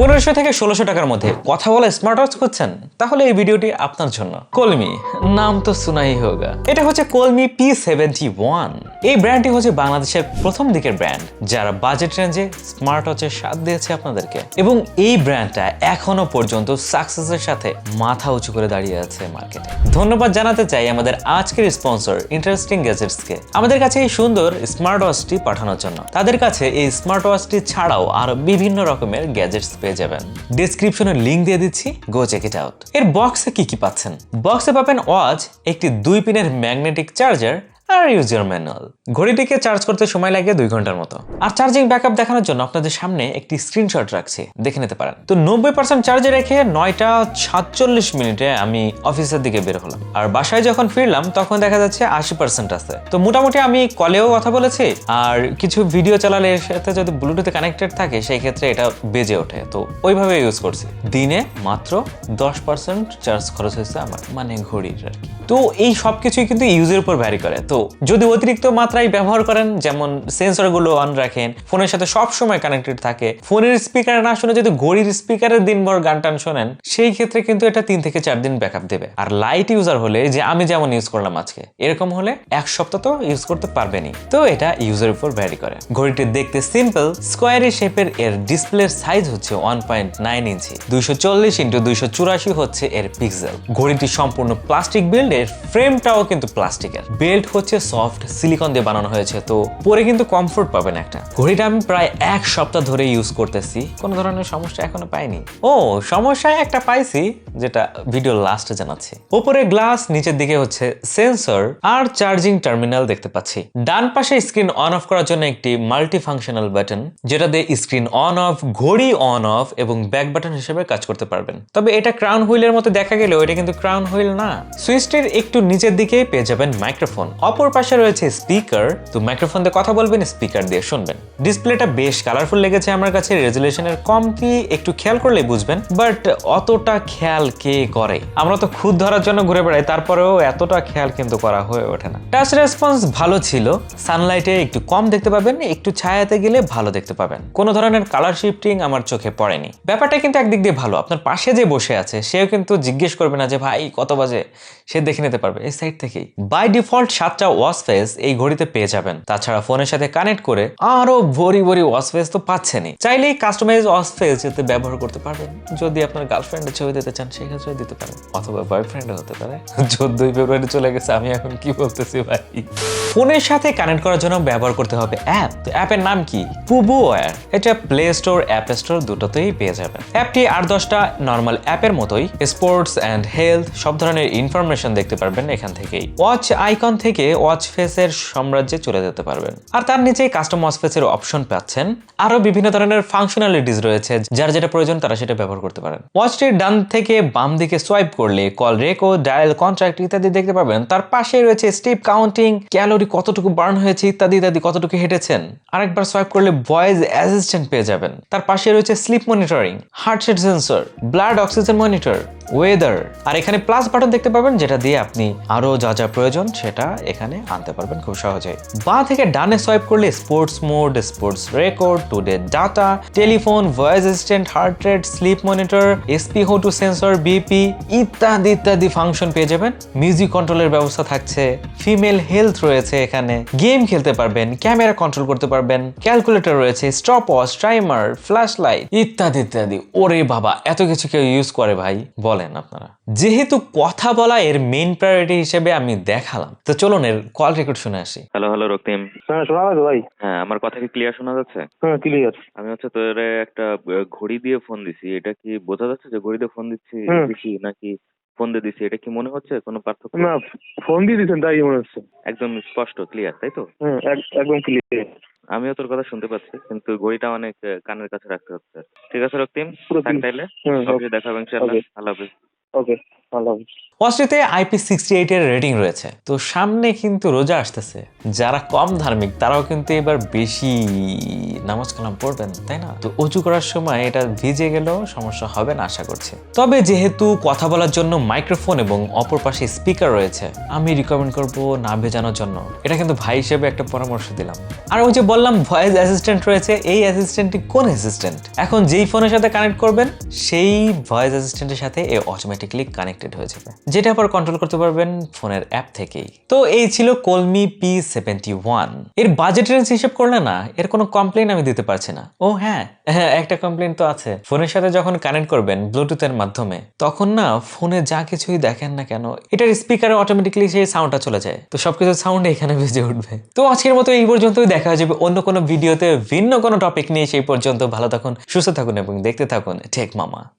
1500 থেকে 1600 টাকার মধ্যে কথা বলা স্মার্ট ওয়াচ খুঁজছেন, তাহলে এই ভিডিওটি আপনার জন্য। কলমি, নাম তো সুনাই হোগা। এটা হচ্ছে কলমি P71। এই ব্র্যান্ডটি হচ্ছে বাংলাদেশের প্রথম দিকের ব্র্যান্ড যারা বাজেট রেঞ্জে স্মার্ট ওয়াচের স্বাদ দিয়েছে আপনাদেরকে, এবং এই ব্র্যান্ডটা এখনো পর্যন্ত সাকসেসের সাথে মাথা উঁচু করে দাঁড়িয়ে আছে মার্কেটে। ধন্যবাদ জানাতে চাই আমাদের আজকের স্পন্সর ইন্টারেস্টিং গ্যাজেটসকে আমাদের কাছে এই সুন্দর স্মার্ট ওয়াচটি পাঠানোর জন্য। তাদের কাছে এই স্মার্ট ওয়াচটি ছাড়াও আরো বিভিন্ন রকমের গ্যাজেটস পেয়ে যাবেন। ডেসক্রিপশনে লিংক দিয়ে দিচ্ছি, গো চেক ইট আউট। এর বক্সে কি পাচ্ছেন? বক্সে পাবেন ওয়াচ, একটি 2 পিনের ম্যাগনেটিক চার্জার আর ইউজার ম্যানুয়াল। ঘড়িটিকে চার্জ করতে সময় লাগে 2 ঘন্টার মতো। আর চার্জিং ব্যাকআপ দেখানোর জন্য আপনাদের সামনে একটি স্ক্রিনশট রাখছি, দেখে নিতে পারেন। তো 90% চার্জে রেখে 9টা 47 মিনিটে আমি অফিসের দিকে বের হলাম, আর বাসায় যখন ফিরলাম তখন দেখা যাচ্ছে 80% আছে। তো মোটামুটি আমি কলেও কথা বলেছি, আর কিছু ভিডিও চালালে এর সাথে যদি ব্লুটুথে কানেক্টেড থাকে সেই ক্ষেত্রে এটা বেজে ওঠে, তো ওইভাবে ইউজ করছি। দিনে মাত্র 10% চার্জ খরচ হয়েছে আমার, মানে ঘড়ির আর কি। তো এই সবকিছুই কিন্তু ইউজের উপর ভ্যারি করে। তো যদি অতিরিক্ত মাত্রায় ব্যবহার করেন, যেমন সেন্সরগুলো অন রাখেন, ফোনের সাথে সব সময় কানেক্টেড থাকে, ফোনের স্পিকারে না শুনে যদি ঘড়ির স্পিকারে দিনভর গান টান শোনেন, সেই ক্ষেত্রে কিন্তু এটা 3 থেকে 4 দিন ব্যাকআপ দেবে। আর লাইট ইউজার হলে, যে আমি যেমন ইউজ করলাম আজকে, এরকম হলে 1 সপ্তাহ তো ইউজ করতে পারবেনই। তো এটা ইউজের উপর ভ্যারি করে। ঘড়িটি দেখতে সিম্পল স্কোয়ারি শেপের, এর ডিসপ্লের সাইজ হচ্ছে 1.9 ইঞ্চি, 240x284 হচ্ছে এর পিক্সেল। ঘড়িটি সম্পূর্ণ প্লাস্টিক বিল্ড, এর ফ্রেমটাও কিন্তু প্লাস্টিকের। বেল্ট হচ্ছে সফট সিলিকন দিয়ে বানানো হয়েছে, তো পরে কিন্তু কমফোর্ট পাবেন একটা। ঘড়িটা আমি প্রায় 1 সপ্তাহ ধরে ইউজ করতেছি, কোনো ধরনের সমস্যা এখনো পাইনি। ও, সমস্যা একটা পাইছি, যেটা ভিডিও লাস্টে জানাচ্ছি। উপরে গ্লাস, নিচের দিকে হচ্ছে সেন্সর আর চার্জিং টার্মিনাল দেখতে পাচ্ছি। ডান পাশে স্ক্রিন অন অফ করার জন্য একটি মাল্টি ফাংশনাল বাটন, যেটা দিয়ে স্ক্রিন অন অফ, ঘড়ি অন অফ এবং ব্যাক বাটন হিসেবে কাজ করতে পারবেন। তবে এটা ক্রাউন হুইলের মতো দেখা গেলেও এটা কিন্তু ক্রাউন হুইল না। সুইচটির একটু নিচের দিকে পেয়ে যাবেন মাইক্রোফোন, অপর পাশে রয়েছে স্পিকার। তো মাইক্রোফোন দিয়ে কথা বলবেন, স্পিকার দিয়ে শুনবেন। ডিসপ্লেটা বেশ কালারফুল লেগেছে আমার কাছে, রেজুলেশনের কমতি একটু খেয়াল করলে বুঝবেন, বাট অতটা খেয়াল কে করে? আমরা তো খুদ ধরার জন্য ঘুরে বেড়াই, তারপরেও এতটা খেয়াল কিন্তু করা হয়ে ওঠে না। টাচ রেসপন্স ভালো ছিল, সানলাইটে একটু কম দেখতে পাবেন, একটু ছায়াতে গেলে ভালো দেখতে পাবেন। কোনো ধরনের কালার শিফটিং আমার চোখে পড়েনি। ব্যাপারটা কিন্তু একদিক দিয়ে ভালো, আপনার পাশে যে বসে আছে সেও কিন্তু জিজ্ঞেস করবে না যে ভাই কত বাজে, সে দেখে নিতে পারবে এই সাইড থেকেই। বাই ডিফল্ট 7টা ওয়াচ ফেস এই ঘড়িতে পেয়ে যাবেন। তাছাড়া ফোনের সাথে কানেক্ট করে আরো ভরি ওয়াচ ফেস তো পাচ্ছেনই। চাইলেই কাস্টমাইজ ওয়াচ ফেস এতে ব্যবহার করতে পারবেন। যদি আপনার গার্লফ্রেন্ডের ছবি দিতে চান সেক্ষেত্রে দিতে পারেন, অথবা বয়ফ্রেন্ডও হতে পারে। 14 ফেব্রুয়ারি চলে গেছে, আমি এখন কি বলতেছি ভাই। ফোনের সাথে কানেক্ট করার জন্য ব্যবহার করতে হবে অ্যাপ। তো অ্যাপের নাম কি? পুবো ওয়্যার। এটা প্লে স্টোর, অ্যাপ স্টোর দুটোতেই পেয়ে যাবেন। অ্যাপটি 8-10টা নর্মাল অ্যাপের মতোই স্পোর্টস অ্যান্ড হেলথ সব ধরনের ইনফরমেশন দেখতে পারবেন এখান থেকেই। ওয়াচ আইকন থেকে ওয়াচ ফেসের সাম্রাজ্যে চলে যেতে পারবেন, আর তার নিচেই কাস্টম ওয়াচ ফেসের অপশন পাচ্ছেন। আরো বিভিন্ন ধরনের ফাংশনালিটিস রয়েছে, যার যেটা প্রয়োজন তারা সেটা ব্যবহার করতে পারেন। ওয়াচটির ডান থেকে বাম দিকে সোয়াইপ করলে কল রেকর্ড, ডায়াল, কন্ট্রাক্ট ইত্যাদি দেখতে পাবেন। তার পাশে রয়েছে স্টেপ কাউন্টিং, ক্যালোরি কতটুকু বার্ন হয়েছে ইত্যাদি, কতটুকু হেঁটেছেন। আরেকবার সোয়াইপ করলে ভয়েস অ্যাসিস্ট্যান্ট পেয়ে যাবেন। তার পাশে রয়েছে sleep monitoring, heart rate sensor, blood oxygen monitor, weather. আর এখানে প্লাস বাটন দেখতে পাবেন, যেটা দিয়ে আপনি আরো যা প্রয়োজন সেটা এখানে আনতে পারবেন খুব সহজেই। বাঁ থেকে ডানে সোয়াইপ করলে sports mode, sports record, today data, telephone, voice assistant, heart rate, sleep monitor, SpO2 sensor, BP ইত্যাদি ফাংশন পেয়ে যাবেন। মিউজিক কন্ট্রোলের ব্যবস্থা থাকছে, ফিমেল হেলথ রয়েছে এখানে, গেম খেলতে পারবেন, ক্যামেরা কন্ট্রোল করতে পারবেন, ক্যালকুলেটর রয়েছে, stop watch, timer, flash light ইত্যাদি। ওরে বাবা, এত কিছু কেউ ইউজ করে ভাই বলেন আপনারা? যেহেতু কথা বলা এর মেইন প্রায়োরিটি হিসেবে আমি দেখালাম, তো চলুন এর কল রেকর্ড শুনে আসি। হ্যালো রক্তিম। হ্যাঁ, শোনা যাচ্ছে ভাই? হ্যাঁ, আমার কথা কি ক্লিয়ার শোনা যাচ্ছে? হ্যাঁ, ক্লিয়ার। আমি তোর একটা ঘড়ি দিয়ে ফোন দিছি, এটা কি বোঝা যাচ্ছে যে ঘড়ি দিয়ে ফোন দিচ্ছি নাকি ফোন দিয়ে দিছি? এটা কি মনে হচ্ছে কোনো পার্থক্য? না, ফোন দিয়ে দিচ্ছেন তাই মনে হচ্ছে। একদম স্পষ্ট ক্লিয়ার, তাই তো? একদম ক্লিয়ার। আমিও তোর কথা শুনতে পাচ্ছি, কিন্তু ঘড়িটা অনেক কানের কাছে রাখতে হচ্ছে। ঠিক আছে রক্তিম, থাক তাইলে। ওকে। দেখাবো ইনশাআল্লাহ। আল্লাহ হাফেজ। ওকে। ভালো। ওয়াচটিতে IP68 এর রেটিং রয়েছে। তো সামনে কিন্তু রোজা আসতেছে, যারা কম ধার্মিক তারাও কিন্তু এবার বেশি নামাজ কালাম পড়বেন, তাই না? তো অজু করার সময় এটা ভিজে গেলেও সমস্যা হবে না আশা করছি। তবে যেহেতু কথা বলার জন্য মাইক্রোফোন এবং অপর পাশে স্পিকার রয়েছে, আমি রিকমেন্ড করব না ভেজানোর জন্য। এটা কিন্তু ভাই হিসেবে একটা পরামর্শ দিলাম। আর ওই যে বললাম ভয়েস অ্যাসিস্ট্যান্ট রয়েছে, এই অ্যাসিস্ট্যান্টটি কোন অ্যাসিস্ট্যান্ট? এখন যেই ফোনের সাথে কানেক্ট করবেন সেই ভয়েস অ্যাসিস্ট্যান্টের সাথে এ অটোমেটিক্যালি কানেক্টেড হয়ে যাবে, যেটা আবার কন্ট্রোল করতে পারবেন ফোনের অ্যাপ থেকেই। তো এই ছিল Colmi P71। এর বাজেট রেঞ্জ হিসেব করলে না এর কোনো কমপ্লেইন আমি দিতে পারছি না। ও হ্যাঁ, একটা কমপ্লেইন তো আছে। ফোনের সাথে যখন কানেক্ট করবেন ব্লুটুথের মাধ্যমে, তখন না ফোনে যা কিছুই দেখেন না কেন এটার স্পিকারে অটোমেটিক্যালি সেই সাউন্ডটা চলে যায়। তো সবকিছু সাউন্ড এখানে বেজে উঠবে। তো আজকের মতো এই পর্যন্তই, দেখা যাবে অন্য কোনো ভিডিওতে ভিন্ন কোনো টপিক নিয়ে। সেই পর্যন্ত ভালো থাকুন, সুস্থ থাকুন এবং দেখতে থাকুন টেক মামা।